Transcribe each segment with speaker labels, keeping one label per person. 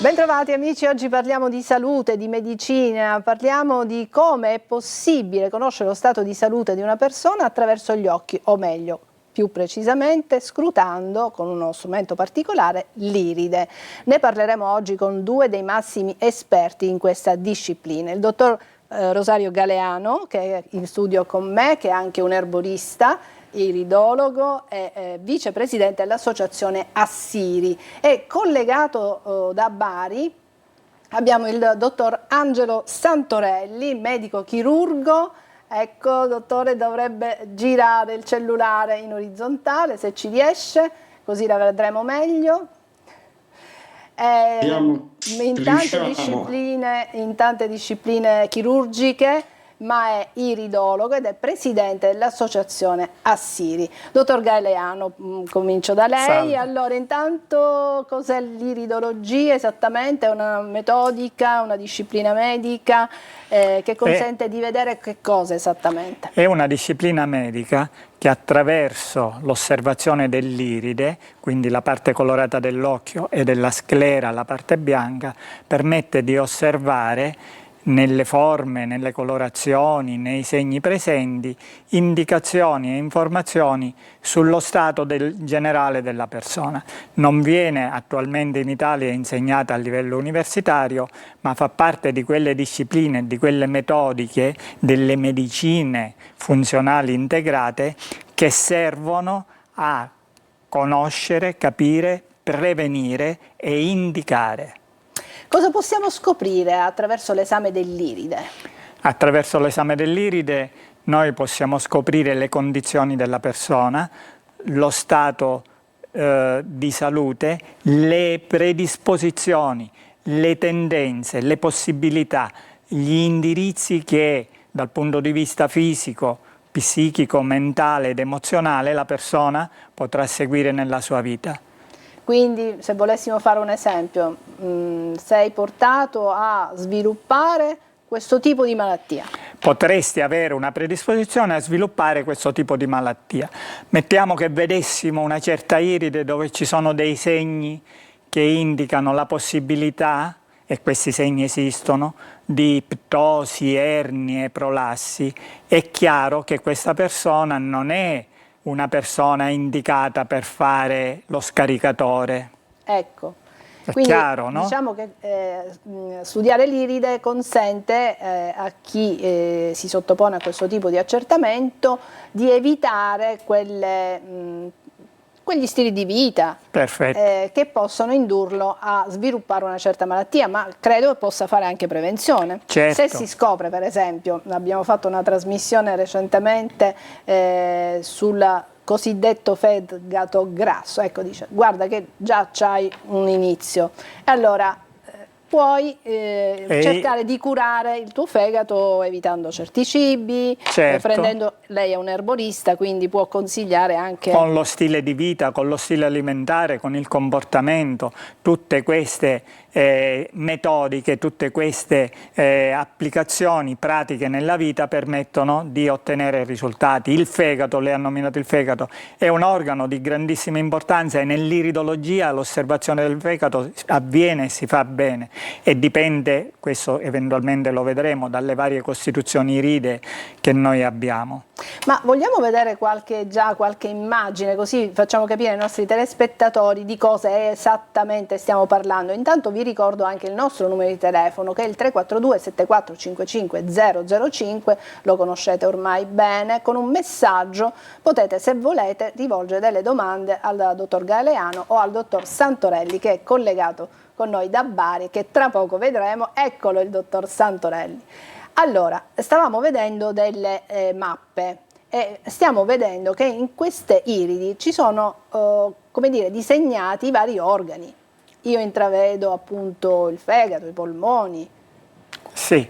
Speaker 1: Bentrovati amici, oggi parliamo di salute, di medicina, parliamo di come è possibile conoscere lo stato di salute di una persona attraverso gli occhi, o meglio, più precisamente scrutando con uno strumento particolare l'iride. Ne parleremo oggi con due dei massimi esperti in questa disciplina, il dottor Rosario Galeano, che è in studio con me, che è anche un erborista, iridologo e vicepresidente dell'associazione Assiri, e collegato da Bari abbiamo il dottor Angelo Santorelli, medico chirurgo. Ecco, dottore, dovrebbe girare il cellulare in orizzontale se ci riesce, così la vedremo meglio. In tante discipline chirurgiche, ma è iridologo ed è presidente dell'associazione Assiri. Dottor Galeano, comincio da lei.
Speaker 2: Salve.
Speaker 1: Allora, intanto, cos'è l'iridologia esattamente? È una metodica, una disciplina medica che consente di vedere che cosa esattamente?
Speaker 2: È una disciplina medica che attraverso l'osservazione dell'iride, quindi la parte colorata dell'occhio, e della sclera, la parte bianca, permette di osservare nelle forme, nelle colorazioni, nei segni presenti, indicazioni e informazioni sullo stato generale della persona. Non viene attualmente in Italia insegnata a livello universitario, ma fa parte di quelle discipline, di quelle metodiche, delle medicine funzionali integrate che servono a conoscere, capire, prevenire e indicare.
Speaker 1: Cosa possiamo scoprire attraverso l'esame dell'iride?
Speaker 2: Attraverso l'esame dell'iride noi possiamo scoprire le condizioni della persona, lo stato di salute, le predisposizioni, le tendenze, le possibilità, gli indirizzi che dal punto di vista fisico, psichico, mentale ed emozionale la persona potrà seguire nella sua vita.
Speaker 1: Quindi, se volessimo fare un esempio, sei portato a sviluppare questo tipo di malattia.
Speaker 2: Potresti avere una predisposizione a sviluppare questo tipo di malattia. Mettiamo che vedessimo una certa iride dove ci sono dei segni che indicano la possibilità, e questi segni esistono, di ptosi, ernie, prolassi. È chiaro che questa persona non è una persona indicata per fare lo scaricatore.
Speaker 1: Ecco.
Speaker 2: È
Speaker 1: quindi
Speaker 2: chiaro, no?
Speaker 1: Diciamo che studiare l'iride consente a chi si sottopone a questo tipo di accertamento di evitare quegli stili di vita che possono indurlo a sviluppare una certa malattia, ma credo che possa fare anche prevenzione.
Speaker 2: Certo.
Speaker 1: Se si scopre, per esempio, abbiamo fatto una trasmissione recentemente sul cosiddetto fegato grasso, ecco, dice guarda che già c'hai un inizio, e allora puoi cercare di curare il tuo fegato evitando certi cibi, prendendo, lei è un erborista, quindi può consigliare anche
Speaker 2: con lo stile di vita, con lo stile alimentare, con il comportamento, tutte queste metodiche, tutte queste applicazioni pratiche nella vita permettono di ottenere risultati. Il fegato, lei ha nominato il fegato, è un organo di grandissima importanza e nell'iridologia l'osservazione del fegato avviene e si fa bene. E dipende, questo eventualmente lo vedremo, dalle varie costituzioni iride che noi abbiamo.
Speaker 1: Ma vogliamo vedere già qualche immagine, così facciamo capire ai nostri telespettatori di cosa esattamente stiamo parlando. Intanto vi ricordo anche il nostro numero di telefono, che è il 342 7455 005, lo conoscete ormai bene. Con un messaggio potete, se volete, rivolgere delle domande al dottor Galeano o al dottor Santorelli, che è collegato con noi da Bari, che tra poco vedremo. Eccolo il dottor Santorelli. Allora, stavamo vedendo delle mappe e stiamo vedendo che in queste iridi ci sono, come dire, disegnati i vari organi. Io intravedo appunto il fegato, i polmoni.
Speaker 2: Sì,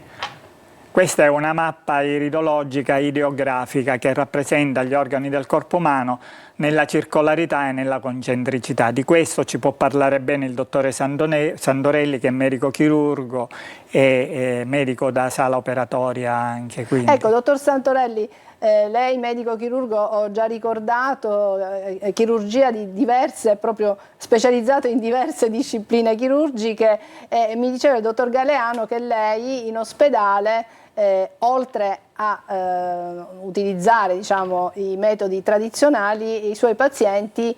Speaker 2: Questa è una mappa iridologica ideografica che rappresenta gli organi del corpo umano nella circolarità e nella concentricità. Di questo ci può parlare bene il dottore Sandorelli, che è medico chirurgo e medico da sala operatoria anche. Quindi.
Speaker 1: Ecco, dottor Santorelli, lei medico chirurgo, ho già ricordato, chirurgia di diverse, proprio specializzato in diverse discipline chirurgiche, mi diceva il dottor Galeano che lei in ospedale, oltre a utilizzare, diciamo, i metodi tradizionali, i suoi pazienti,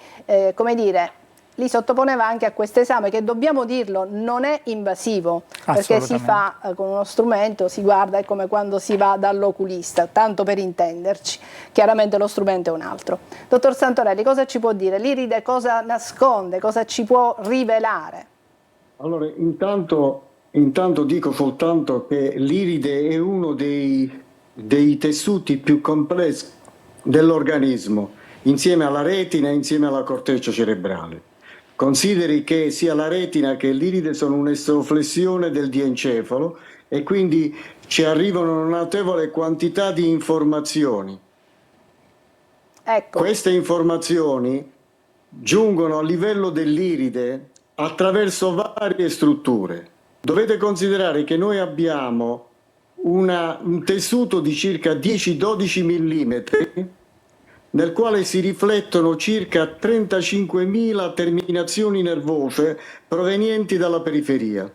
Speaker 1: come dire, li sottoponeva anche a questo esame che, dobbiamo dirlo, non è invasivo, perché si fa con uno strumento, si guarda, è come quando si va dall'oculista, tanto per intenderci, chiaramente lo strumento è un altro. Dottor Santorelli, cosa ci può dire? L'iride cosa nasconde, cosa ci può rivelare?
Speaker 3: Allora, intanto dico soltanto che l'iride è uno dei tessuti più complessi dell'organismo, insieme alla retina e insieme alla corteccia cerebrale. Consideri che sia la retina che l'iride sono un'estroflessione del diencefalo e quindi ci arrivano una notevole quantità di informazioni.
Speaker 1: Ecco.
Speaker 3: Queste informazioni giungono a livello dell'iride attraverso varie strutture. Dovete considerare che noi abbiamo un tessuto di circa 10-12 mm nel quale si riflettono circa 35.000 terminazioni nervose provenienti dalla periferia.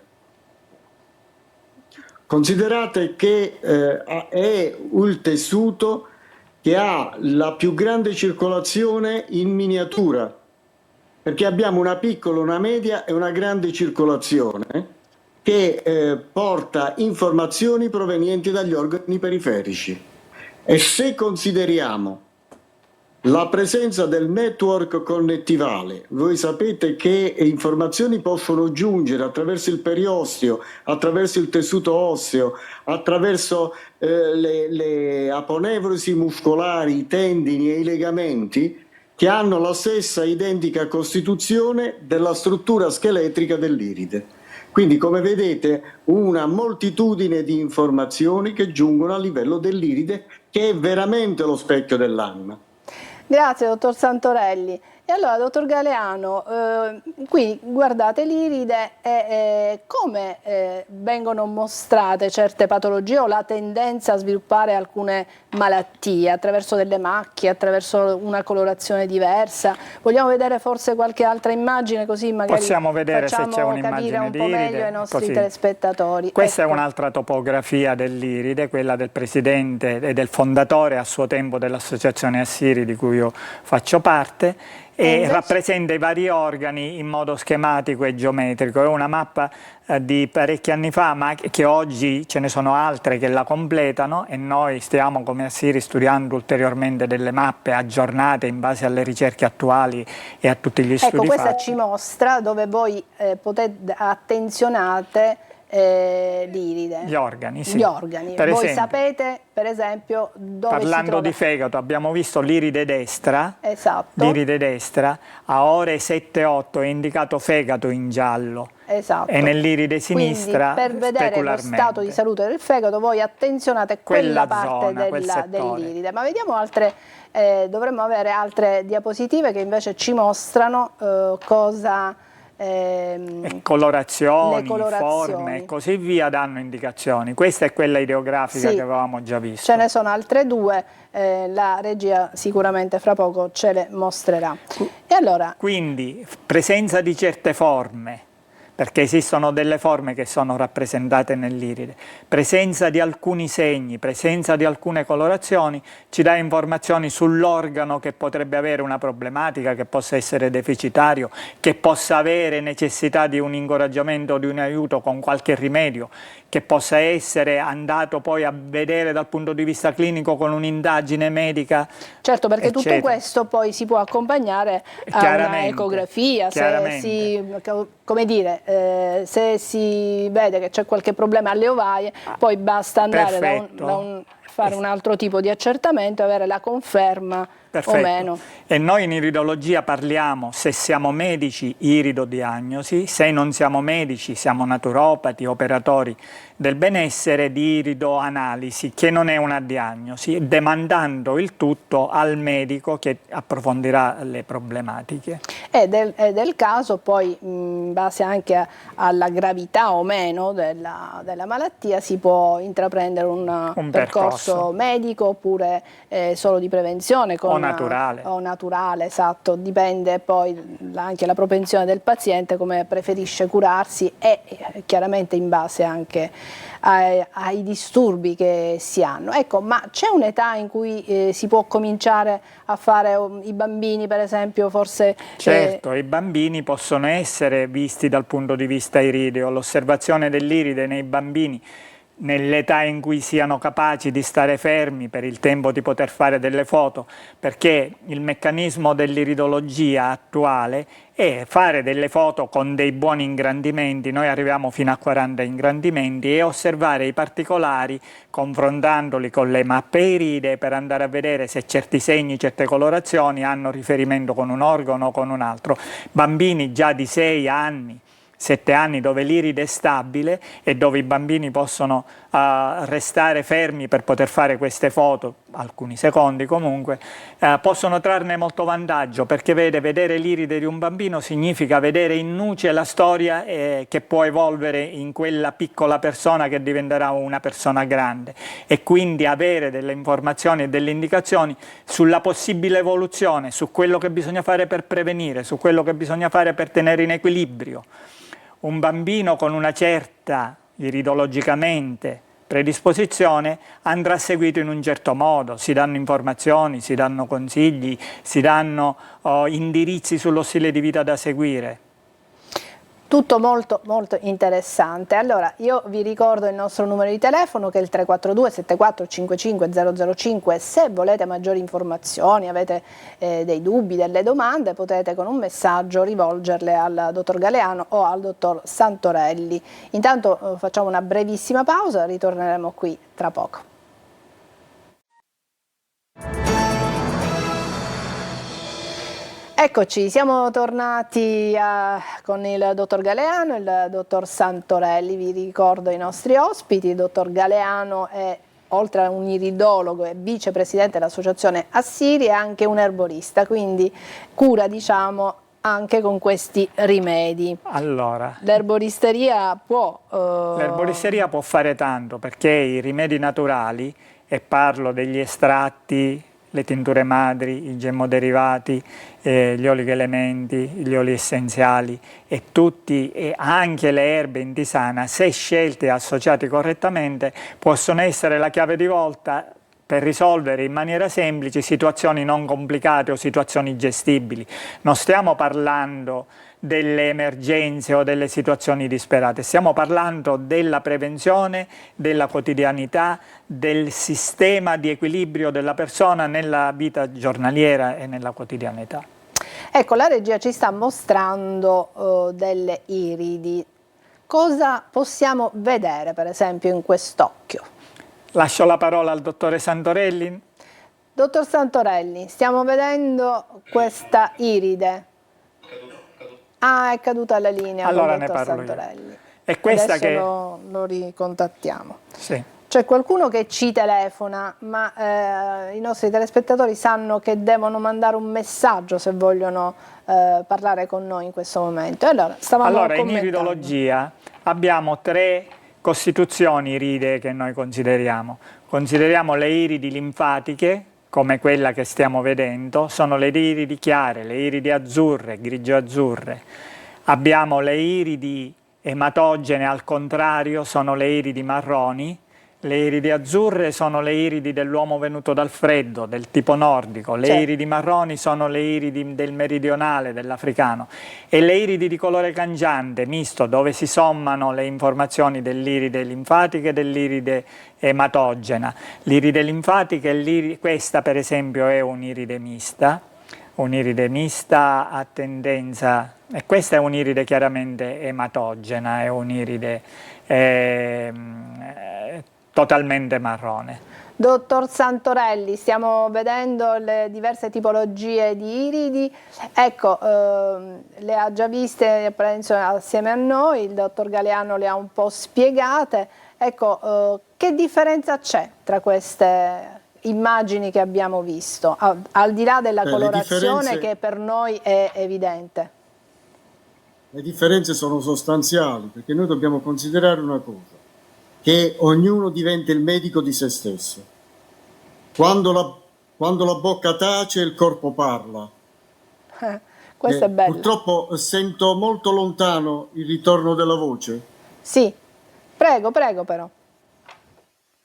Speaker 3: Considerate che è il tessuto che ha la più grande circolazione in miniatura, perché abbiamo una piccola, una media e una grande circolazione che porta informazioni provenienti dagli organi periferici. E se consideriamo la presenza del network connettivale, voi sapete che informazioni possono giungere attraverso il periosteo, attraverso il tessuto osseo, attraverso le aponeurosi muscolari, i tendini e i legamenti, che hanno la stessa identica costituzione della struttura scheletrica dell'iride. Quindi, come vedete, una moltitudine di informazioni che giungono a livello dell'iride, che è veramente lo specchio dell'anima.
Speaker 1: Grazie dottor Santorelli. E allora, dottor Galeano, qui guardate l'iride e come vengono mostrate certe patologie o la tendenza a sviluppare alcune malattie, attraverso delle macchie, attraverso una colorazione diversa. Vogliamo vedere forse qualche altra immagine, così magari
Speaker 2: possiamo vedere se c'è
Speaker 1: capire
Speaker 2: un'immagine
Speaker 1: un
Speaker 2: di
Speaker 1: po' meglio
Speaker 2: iride,
Speaker 1: ai nostri
Speaker 2: così.
Speaker 1: Telespettatori.
Speaker 2: Questa
Speaker 1: ecco.
Speaker 2: è un'altra topografia dell'iride, quella del presidente e del fondatore a suo tempo dell'associazione Assiri, di cui io faccio parte, e rappresenta i vari organi in modo schematico e geometrico. È una mappa di parecchi anni fa, ma che oggi ce ne sono altre che la completano, e noi stiamo come Assiri studiando ulteriormente delle mappe aggiornate in base alle ricerche attuali e a tutti gli studi
Speaker 1: questa
Speaker 2: fatti.
Speaker 1: ci mostra dove voi attenzionate l'iride.
Speaker 2: Gli organi, sì.
Speaker 1: Gli organi.
Speaker 2: Per
Speaker 1: Voi
Speaker 2: esempio,
Speaker 1: sapete, per esempio, dove si
Speaker 2: parlando
Speaker 1: trova...
Speaker 2: di fegato, abbiamo visto l'iride destra.
Speaker 1: Esatto.
Speaker 2: L'iride destra a ore 7-8 è indicato fegato in giallo.
Speaker 1: Esatto.
Speaker 2: E nell'iride sinistra,
Speaker 1: quindi, per vedere lo stato di salute del fegato, voi attenzionate quella parte dell'iride. Ma vediamo altre, dovremmo avere altre diapositive che invece ci mostrano cosa...
Speaker 2: colorazioni, forme e così via danno indicazioni. Questa è quella ideografica che avevamo già visto.
Speaker 1: Ce ne sono altre due, la regia sicuramente fra poco ce le mostrerà. E allora,
Speaker 2: quindi presenza di certe forme, perché esistono delle forme che sono rappresentate nell'iride, presenza di alcuni segni, presenza di alcune colorazioni, ci dà informazioni sull'organo che potrebbe avere una problematica, che possa essere deficitario, che possa avere necessità di un incoraggiamento o di un aiuto con qualche rimedio, che possa essere andato poi a vedere dal punto di vista clinico con un'indagine medica.
Speaker 1: Certo, perché
Speaker 2: eccetera.
Speaker 1: Tutto questo poi si può accompagnare a una ecografia, se si, come dire, se si vede che c'è qualche problema alle ovaie, poi basta andare da un fare un altro tipo di accertamento e avere la conferma
Speaker 2: Perfetto.
Speaker 1: o meno.
Speaker 2: E noi in iridologia parliamo, se siamo medici, iridodiagnosi, se non siamo medici, siamo naturopati, operatori del benessere, di iridoanalisi, che non è una diagnosi, demandando il tutto al medico che approfondirà le problematiche.
Speaker 1: E del caso poi, in base anche alla gravità o meno della malattia, si può intraprendere un percorso medico oppure solo di prevenzione
Speaker 2: naturale.
Speaker 1: o naturale, esatto, dipende poi anche la propensione del paziente, come preferisce curarsi e chiaramente in base anche ai disturbi che si hanno. Ecco, ma c'è un'età in cui si può cominciare a fare, i bambini per esempio, forse...
Speaker 2: Certo, i bambini possono essere visti dal punto di vista irideo, l'osservazione dell'iride nei bambini nell'età in cui siano capaci di stare fermi per il tempo di poter fare delle foto, perché il meccanismo dell'iridologia attuale è fare delle foto con dei buoni ingrandimenti, noi arriviamo fino a 40 ingrandimenti, e osservare i particolari confrontandoli con le mappe iridee per andare a vedere se certi segni, certe colorazioni hanno riferimento con un organo o con un altro. Bambini già di 6 anni, 7 anni, dove l'iride è stabile e dove i bambini possono restare fermi per poter fare queste foto, alcuni secondi comunque, possono trarne molto vantaggio, perché vedere l'iride di un bambino significa vedere in nuce la storia che può evolvere in quella piccola persona che diventerà una persona grande, e quindi avere delle informazioni e delle indicazioni sulla possibile evoluzione, su quello che bisogna fare per prevenire, su quello che bisogna fare per tenere in equilibrio. Un bambino con una certa, iridologicamente, predisposizione andrà seguito in un certo modo, si danno informazioni, si danno consigli, si danno indirizzi sullo stile di vita da seguire.
Speaker 1: Tutto molto molto interessante. Allora, io vi ricordo il nostro numero di telefono, che è il 342 7455 005. Se volete maggiori informazioni, avete dei dubbi, delle domande, potete con un messaggio rivolgerle al dottor Galeano o al dottor Santorelli. Intanto facciamo una brevissima pausa, ritorneremo qui tra poco. Eccoci, siamo tornati con il dottor Galeano e il dottor Santorelli. Vi ricordo i nostri ospiti. Il dottor Galeano è, oltre a un iridologo, è vicepresidente dell'associazione Assiri e anche un erborista, quindi cura, diciamo, anche con questi rimedi.
Speaker 2: Allora,
Speaker 1: l'erboristeria può...
Speaker 2: L'erboristeria può fare tanto, perché i rimedi naturali, e parlo degli estratti, le tinture madri, i gemmoderivati, gli oli elementi, gli oli essenziali e tutti, e anche le erbe in tisana, se scelte e associate correttamente, possono essere la chiave di volta per risolvere in maniera semplice situazioni non complicate o situazioni gestibili. Non stiamo parlando delle emergenze o delle situazioni disperate, stiamo parlando della prevenzione, della quotidianità, del sistema di equilibrio della persona nella vita giornaliera e nella quotidianità.
Speaker 1: Ecco, la regia ci sta mostrando delle iridi. Cosa possiamo vedere, per esempio, in quest'occhio?
Speaker 2: Lascio la parola al dottore Santorelli.
Speaker 1: Dottor Santorelli, stiamo vedendo questa iride. Ah, è caduta la linea.
Speaker 2: Allora
Speaker 1: con
Speaker 2: ne
Speaker 1: dottor
Speaker 2: parlo
Speaker 1: Santorelli.
Speaker 2: io. È questa
Speaker 1: adesso
Speaker 2: che...
Speaker 1: lo ricontattiamo.
Speaker 2: Sì.
Speaker 1: C'è qualcuno che ci telefona, ma i nostri telespettatori sanno che devono mandare un messaggio se vogliono parlare con noi in questo momento. Allora,
Speaker 2: in iridologia abbiamo 3 costituzioni iridee che noi consideriamo. Consideriamo le iridi linfatiche, come quella che stiamo vedendo, sono le iridi chiare, le iridi azzurre, grigio-azzurre. Abbiamo le iridi ematogene, al contrario, sono le iridi marroni. Le iridi azzurre sono le iridi dell'uomo venuto dal freddo, del tipo nordico. Le iridi marroni sono le iridi del meridionale, dell'africano. E le iridi di colore cangiante, misto, dove si sommano le informazioni dell'iride linfatica e dell'iride ematogena. L'iride linfatica, questa per esempio è un'iride mista a tendenza, e questa è un'iride chiaramente ematogena, è un'iride totalmente marrone.
Speaker 1: Dottor Santorelli, stiamo vedendo le diverse tipologie di iridi, ecco, le ha già viste penso assieme a noi, il dottor Galeano le ha un po' spiegate, ecco, che differenza c'è tra queste immagini che abbiamo visto, al di là della colorazione che per noi è evidente?
Speaker 3: Le differenze sono sostanziali, perché noi dobbiamo considerare una cosa, che ognuno diventa il medico di se stesso. Quando la bocca tace, il corpo parla.
Speaker 1: Questo è bello.
Speaker 3: Purtroppo sento molto lontano il ritorno della voce.
Speaker 1: Sì, prego però.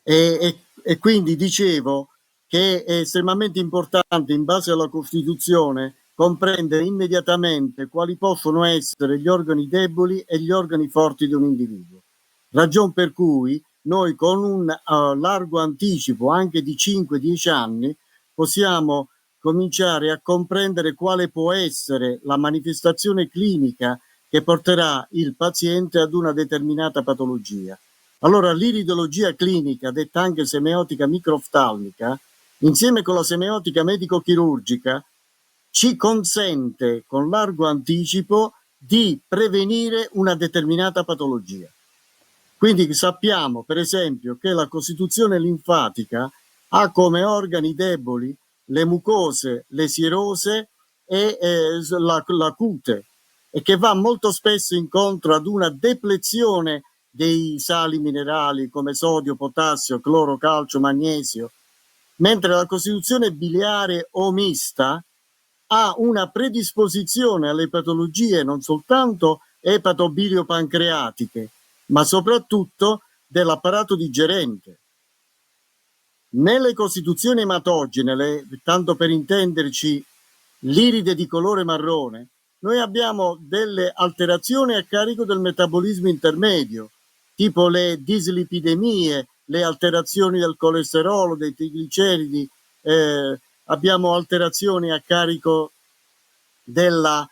Speaker 3: E quindi dicevo che è estremamente importante, in base alla Costituzione, comprendere immediatamente quali possono essere gli organi deboli e gli organi forti di un individuo. Ragion per cui noi con un largo anticipo, anche di 5-10 anni, possiamo cominciare a comprendere quale può essere la manifestazione clinica che porterà il paziente ad una determinata patologia. Allora l'iridologia clinica, detta anche semiotica microftalmica, insieme con la semiotica medico-chirurgica, ci consente con largo anticipo di prevenire una determinata patologia. Quindi sappiamo per esempio che la costituzione linfatica ha come organi deboli le mucose, le sierose e la cute, e che va molto spesso incontro ad una deplezione dei sali minerali come sodio, potassio, cloro, calcio, magnesio, mentre la costituzione biliare o mista ha una predisposizione alle patologie non soltanto epatobiliopancreatiche, ma soprattutto dell'apparato digerente. Nelle costituzioni ematogene, tanto per intenderci l'iride di colore marrone, noi abbiamo delle alterazioni a carico del metabolismo intermedio, tipo le dislipidemie, le alterazioni del colesterolo, dei trigliceridi, abbiamo alterazioni a carico della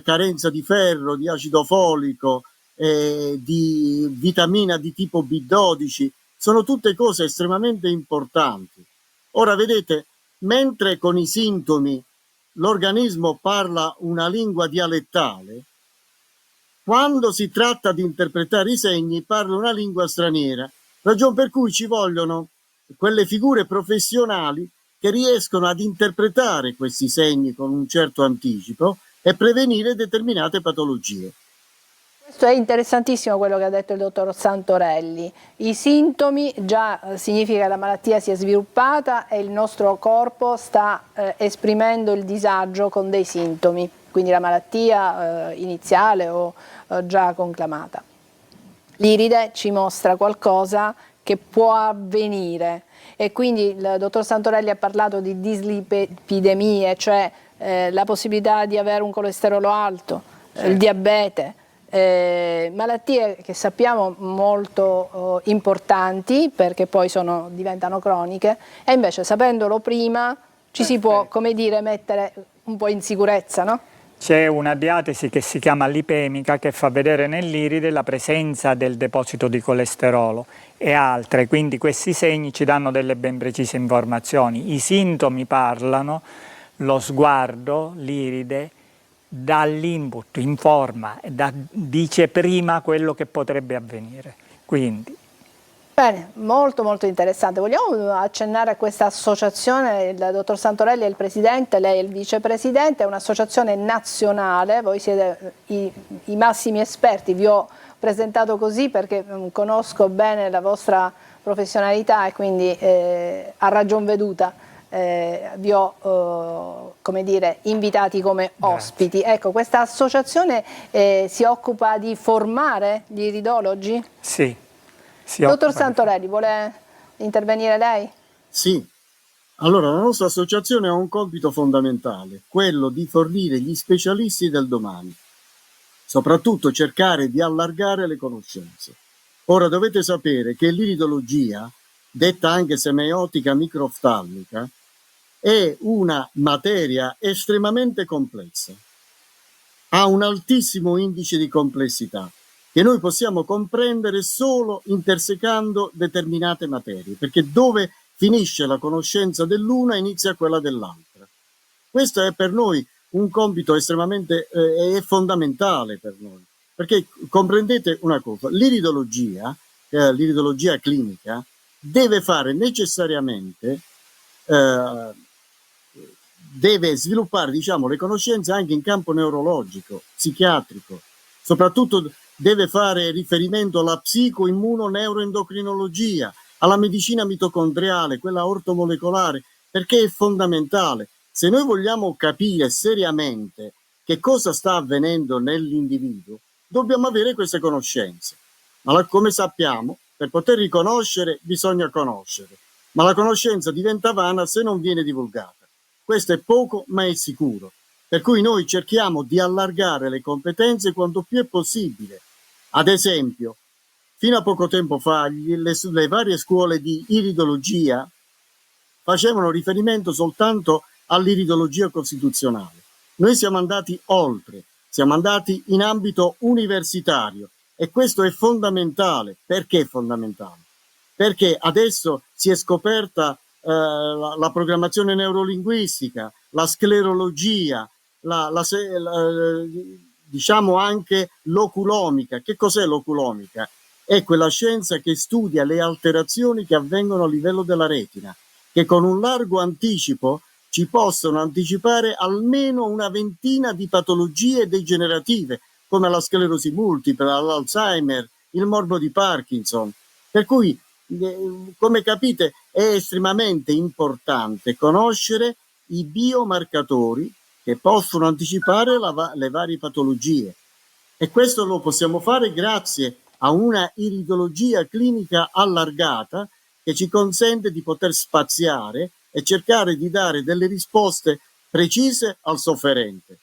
Speaker 3: carenza di ferro, di acido folico, di vitamina di tipo B12, sono tutte cose estremamente importanti. Ora vedete, mentre con i sintomi l'organismo parla una lingua dialettale, quando si tratta di interpretare i segni parla una lingua straniera, ragion per cui ci vogliono quelle figure professionali che riescono ad interpretare questi segni con un certo anticipo e prevenire determinate patologie.
Speaker 1: Questo è interessantissimo quello che ha detto il dottor Santorelli. I sintomi già significa che la malattia si è sviluppata e il nostro corpo sta esprimendo il disagio con dei sintomi, quindi la malattia iniziale o già conclamata. L'iride ci mostra qualcosa che può avvenire e quindi il dottor Santorelli ha parlato di dislipidemie, cioè la possibilità di avere un colesterolo alto, il diabete. Malattie che sappiamo molto importanti perché poi diventano croniche e invece sapendolo prima ci si può, come dire, mettere un po' in sicurezza, no?
Speaker 2: C'è una diatesi che si chiama lipemica che fa vedere nell'iride la presenza del deposito di colesterolo e altre, quindi questi segni ci danno delle ben precise informazioni. I sintomi parlano, lo sguardo, l'iride, dall'input informa, dice prima quello che potrebbe avvenire. Quindi.
Speaker 1: Bene, molto molto interessante. Vogliamo accennare a questa associazione, il dottor Santorelli è il presidente, lei è il vicepresidente, è un'associazione nazionale, voi siete i massimi esperti, vi ho presentato così perché conosco bene la vostra professionalità e quindi a ragion veduta vi ho come dire, invitati come ospiti. Ecco, questa associazione si occupa di formare gli iridologi?
Speaker 2: Sì.
Speaker 1: Dottor Santorelli, vuole intervenire lei?
Speaker 3: Sì. Allora, la nostra associazione ha un compito fondamentale, quello di fornire gli specialisti del domani, soprattutto cercare di allargare le conoscenze. Ora dovete sapere che l'iridologia, detta anche semiotica microftalmica, è una materia estremamente complessa, ha un altissimo indice di complessità che noi possiamo comprendere solo intersecando determinate materie, perché dove finisce la conoscenza dell'una e inizia quella dell'altra. Questo è per noi un compito estremamente fondamentale per noi, perché comprendete una cosa, l'iridologia clinica deve fare necessariamente, deve sviluppare, diciamo, le conoscenze anche in campo neurologico, psichiatrico, soprattutto deve fare riferimento alla psico-immuno-neuroendocrinologia, alla medicina mitocondriale, quella ortomolecolare, perché è fondamentale. Se noi vogliamo capire seriamente che cosa sta avvenendo nell'individuo, dobbiamo avere queste conoscenze. Ma come sappiamo, per poter riconoscere bisogna conoscere, ma la conoscenza diventa vana se non viene divulgata. Questo è poco, ma è sicuro. Per cui noi cerchiamo di allargare le competenze quanto più è possibile. Ad esempio, fino a poco tempo fa le varie scuole di iridologia facevano riferimento soltanto all'iridologia costituzionale. Noi siamo andati oltre, siamo andati in ambito universitario e questo è fondamentale. Perché è fondamentale? Perché adesso si è scoperta la programmazione neurolinguistica, la sclerologia, diciamo anche l'oculomica. Che cos'è l'oculomica? È quella scienza che studia le alterazioni che avvengono a livello della retina, che con un largo anticipo ci possono anticipare almeno una ventina di patologie degenerative, come la sclerosi multipla, l'Alzheimer, il morbo di Parkinson. Per cui, come capite, è estremamente importante conoscere i biomarcatori che possono anticipare le varie patologie. E questo lo possiamo fare grazie a una iridologia clinica allargata che ci consente di poter spaziare e cercare di dare delle risposte precise al sofferente.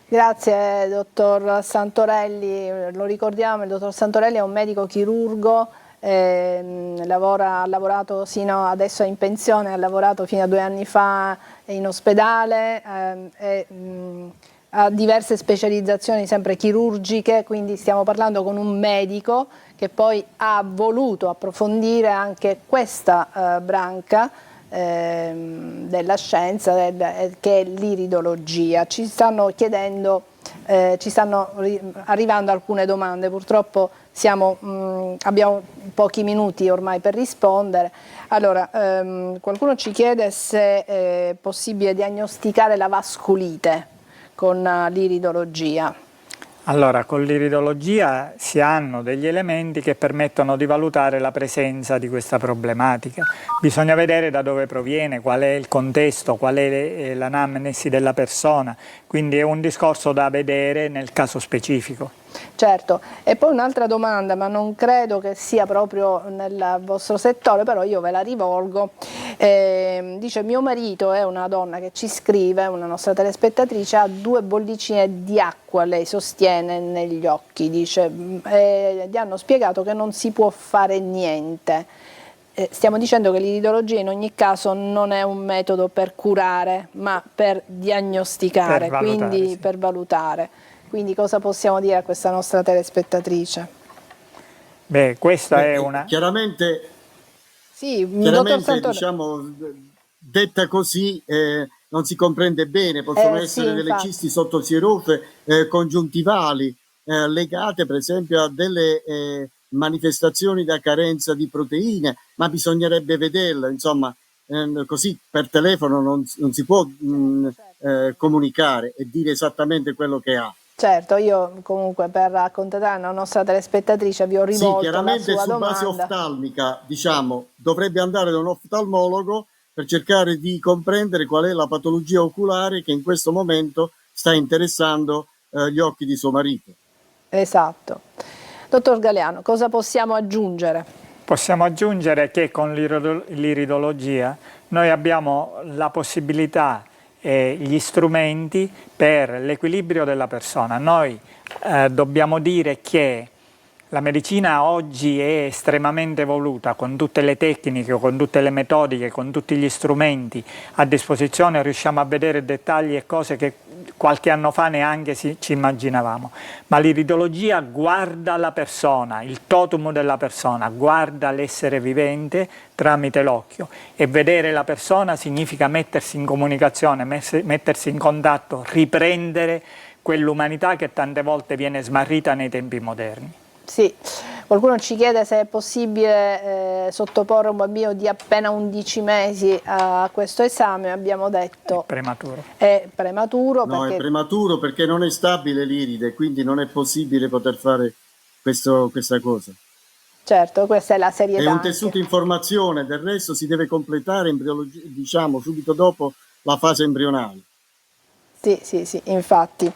Speaker 1: Grazie dottor Santorelli, lo ricordiamo, il dottor Santorelli è un medico chirurgo, ha lavorato adesso è in pensione, ha lavorato fino a 2 anni fa in ospedale, ha diverse specializzazioni sempre chirurgiche, quindi stiamo parlando con un medico che poi ha voluto approfondire anche questa branca della scienza che è l'iridologia. Ci stanno chiedendo, ci stanno arrivando alcune domande, purtroppo abbiamo pochi minuti ormai per rispondere. Allora, qualcuno ci chiede se è possibile diagnosticare la vasculite con l'iridologia.
Speaker 2: Allora, con l'iridologia si hanno degli elementi che permettono di valutare la presenza di questa problematica. Bisogna vedere da dove proviene, qual è il contesto, qual è l'anamnesi della persona, quindi è un discorso da vedere nel caso specifico.
Speaker 1: Certo, e poi un'altra domanda, ma non credo che sia proprio nel vostro settore, però io ve la rivolgo. Dice: mio marito è una donna che ci scrive, una nostra telespettatrice, ha 2 bollicine di acqua, lei sostiene, negli occhi, dice, gli hanno spiegato che non si può fare niente. Stiamo dicendo che l'iridologia in ogni caso non è un metodo per curare, ma per diagnosticare, quindi sì, per valutare. Quindi cosa possiamo dire a questa nostra telespettatrice?
Speaker 2: Beh, questa è una...
Speaker 1: Chiaramente,
Speaker 3: diciamo, detta così non si comprende bene, possono essere delle cisti sottosierofe congiuntivali legate per esempio a delle manifestazioni da carenza di proteine, ma bisognerebbe vederla, insomma, così per telefono non si può comunicare e dire esattamente quello che ha.
Speaker 1: Certo, io comunque per accontentare la nostra telespettatrice vi ho rivolto
Speaker 3: chiaramente
Speaker 1: la sua
Speaker 3: su base
Speaker 1: domanda.
Speaker 3: oftalmica, diciamo, dovrebbe andare da un oftalmologo per cercare di comprendere qual è la patologia oculare che in questo momento sta interessando gli occhi di suo marito.
Speaker 1: Esatto. Dottor Galeano, cosa possiamo aggiungere?
Speaker 2: Possiamo aggiungere che con l'iridologia noi abbiamo la possibilità e gli strumenti per l'equilibrio della persona. Noi dobbiamo dire che La medicina oggi è estremamente evoluta, con tutte le tecniche, con tutte le metodiche, con tutti gli strumenti a disposizione, riusciamo a vedere dettagli e cose che qualche anno fa neanche ci immaginavamo. Ma l'iridologia guarda la persona, il totum della persona, guarda l'essere vivente tramite l'occhio, e vedere la persona significa mettersi in comunicazione, mettersi in contatto, riprendere quell'umanità che tante volte viene smarrita nei tempi moderni.
Speaker 1: Sì, qualcuno ci chiede se è possibile sottoporre un bambino di appena 11 mesi a questo esame. Abbiamo detto
Speaker 2: È prematuro.
Speaker 1: È prematuro,
Speaker 3: No,
Speaker 1: perché
Speaker 3: è prematuro perché non è stabile l'iride, quindi non è possibile poter fare questa cosa.
Speaker 1: certo, questa è la
Speaker 3: È
Speaker 1: serietà.
Speaker 3: un
Speaker 1: anche.
Speaker 3: tessuto in formazione, del resto si deve completare diciamo, subito dopo la fase embrionale.
Speaker 1: Sì, sì, sì, infatti.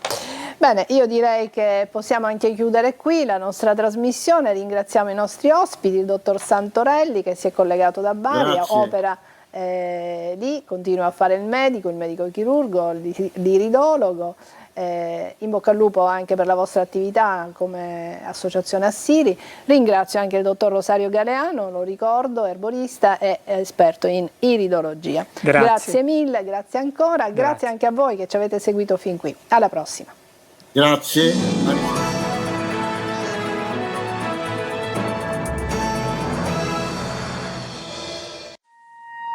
Speaker 1: Bene, io direi che possiamo anche chiudere qui la nostra trasmissione. Ringraziamo i nostri ospiti, il dottor Santorelli che si è collegato da Bari,
Speaker 3: Grazie.
Speaker 1: opera lì, continua a fare il medico chirurgo, l'iridologo. In bocca al lupo anche per la vostra attività come associazione Assiri. Ringrazio anche il dottor Rosario Galeano, lo ricordo, erborista e esperto in iridologia. Grazie mille, grazie ancora, grazie anche a voi che ci avete seguito fin qui. Alla prossima.
Speaker 3: Grazie.